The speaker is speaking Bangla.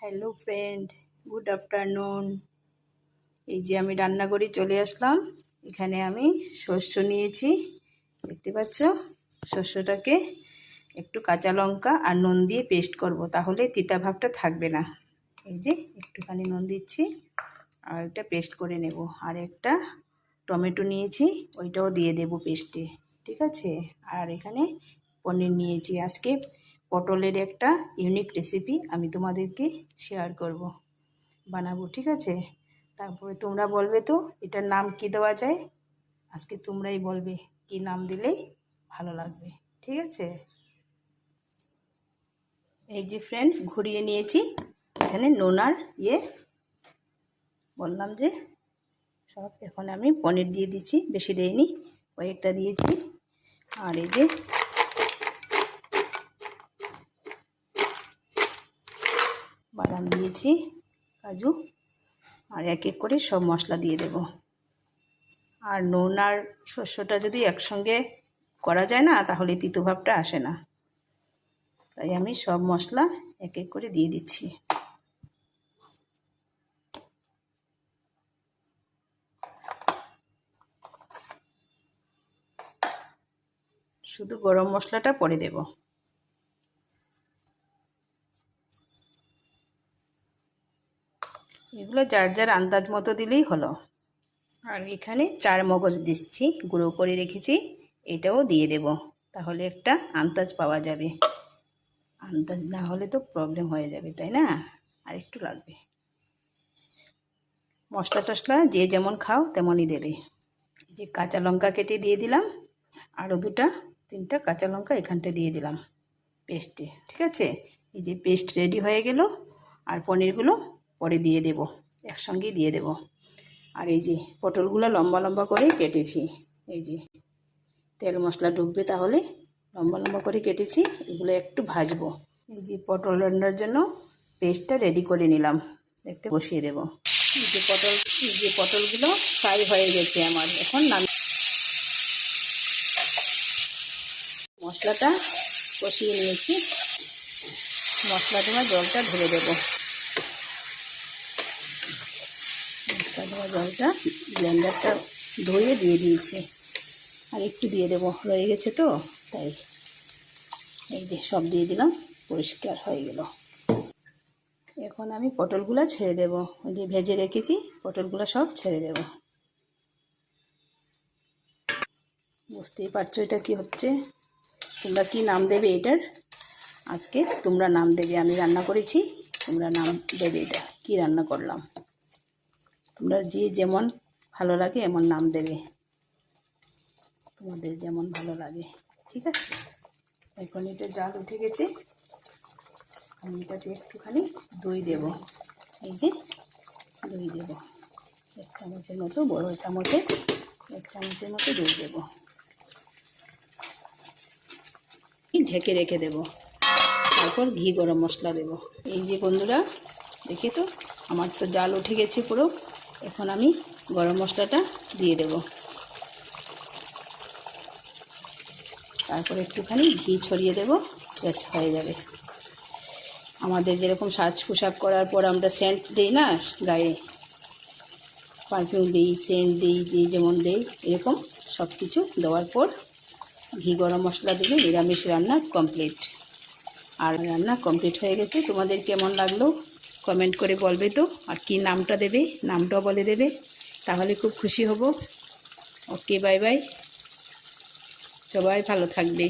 Hello friend, good afternoon. এই যে আমি রান্না করে চলে আসলাম। এখানে আমি শস্য নিয়েছি, দেখতে পাচ্ছ। শস্যটাকে একটু কাঁচা লঙ্কা আর নুন দিয়ে পেস্ট করব, তাহলে তিতা ভাবটা থাকবে না। এই যে একটুখানি নুন দিচ্ছি আর একটা পেস্ট করে নেব। আর একটা টমেটো নিয়েছি, ওইটাও দিয়ে দেব পেস্টে, ঠিক আছে। আর এখানে পনির নিয়েছি। আজকে পটলের একটা ইউনিক রেসিপি আমি তোমাদেরকে শেয়ার করব, বানাবো, ঠিক আছে। তারপরে তোমরা বলবে তো এটার নাম কি দেওয়া যায়। আজকে তোমরাই বলবে কি নাম দিলেই ভালো লাগবে, ঠিক আছে। এই যে ফ্রেন্ড, ঘুরিয়ে নিয়েছি। এখানে নুন আর বললাম যে সব। এখন আমি পনির দিয়ে দিচ্ছি, বেশি দেইনি, কয়েকটা দিয়েছি। আর এই যে বাদাম দিয়েছি, কাজু, আর এক এক করে সব মশলা দিয়ে দেব। আর নুন আর শস্যটা যদি একসঙ্গে করা যায় না, তাহলে তিতো ভাবটা আসে না। তাই আমি সব মশলা এক এক করে দিয়ে দিচ্ছি। শুধু গরম মশলাটা পরে দেব। এগুলো যার যার আন্দাজ মতো দিলেই হলো। আর এখানে চার মগজ দিচ্ছি, গুঁড়ো করে রেখেছি, এটাও দিয়ে দেব। তাহলে একটা আন্দাজ পাওয়া যাবে। আন্দাজ না হলে তো প্রবলেম হয়ে যাবে, তাই না। আর একটু লাগবে। মশলা টশলা যে যেমন খাও তেমনই দেবে। যে কাঁচা লঙ্কা কেটে দিয়ে দিলাম, আরও তিনটা কাঁচা লঙ্কা এখানটা দিয়ে দিলাম পেস্টে, ঠিক আছে। এই যে পেস্ট রেডি হয়ে গেল। আর পনিরগুলো পরে দিয়ে দেব, একসঙ্গেই দিয়ে দেব। আর এই যে পটলগুলো লম্বা লম্বা করে কেটেছি, এই যে তেল মশলা ঢুকবে, তাহলে লম্বা লম্বা করে কেটেছি। এগুলো একটু ভাজবো। এই যে পটল রান্নার জন্য পেস্টটা রেডি করে নিলাম, দেখতে বসিয়ে দেব। এই যে পটলগুলো ফ্রাই হয়ে গেছে আমার। এখন মশলাটা কষিয়ে নিয়েছি। মশলা দেওয়া জলটা ঢেলে দেবো। মশলা দেওয়া জলটা ব্লেন্ডারটা ধুয়ে দিয়ে দিয়েছি। আর একটু দিয়ে দেবো, রয়ে গেছে তো, তাই। এই যে সব দিয়ে দিলাম, পরিষ্কার হয়ে গেল। এখন আমি পটলগুলো ছেড়ে দেব। ওই যে ভেজে রেখেছি পটলগুলো সব ছেড়ে দেব। বুঝতেই পারছো এটা কি হচ্ছে। তোমরা কি নাম দেবে এটার? আজকে তোমরা নাম দেবে। আমি রান্না করেছি, তোমরা নাম দেবে এটা কি রান্না করলাম। তোমরা যে যেমন ভালো লাগে এমন নাম দেবে, তোমাদের যেমন ভালো লাগে, ঠিক আছে। এখন এটা জাল উঠে গেছে। আমি এটাতে একটুখানি দই দেব। এই যে দই দেব, 1 চামচের মতো, বড় চামচে 1 চামচের মতো দই দেব। ঢেকে রেখে দেব। তারপর ঘি গরম মশলা দেব। এই যে বন্ধুরা, দেখে তো আমার তো জাল উঠে গেছে পুরো। এখন আমি গরম মশলাটা দিয়ে দেব। তারপর একটুখানি ঘি ছড়িয়ে দেব, ব্যাস হয়ে যাবে। আমাদের যেরকম সাজ পোশাক করার পর আমরা সেন্ট দিই না গায়ে, পারফিউম দিই, সেন্ট দিই, যে যেমন দিই, এরকম সব কিছু দেওয়ার পর ঘি গরম মশলা দিলে নিরামিষ রান্না কমপ্লিট। আর রান্না কমপ্লিট হয়ে গেছে। তোমাদের কেমন লাগলো কমেন্ট করে বলবে তো। আর কি নামটা দেবে, নামটাও বলে দেবে, তাহলে খুব খুশি হব। ওকে, বাই বাই, সবাই ভালো থাকবে।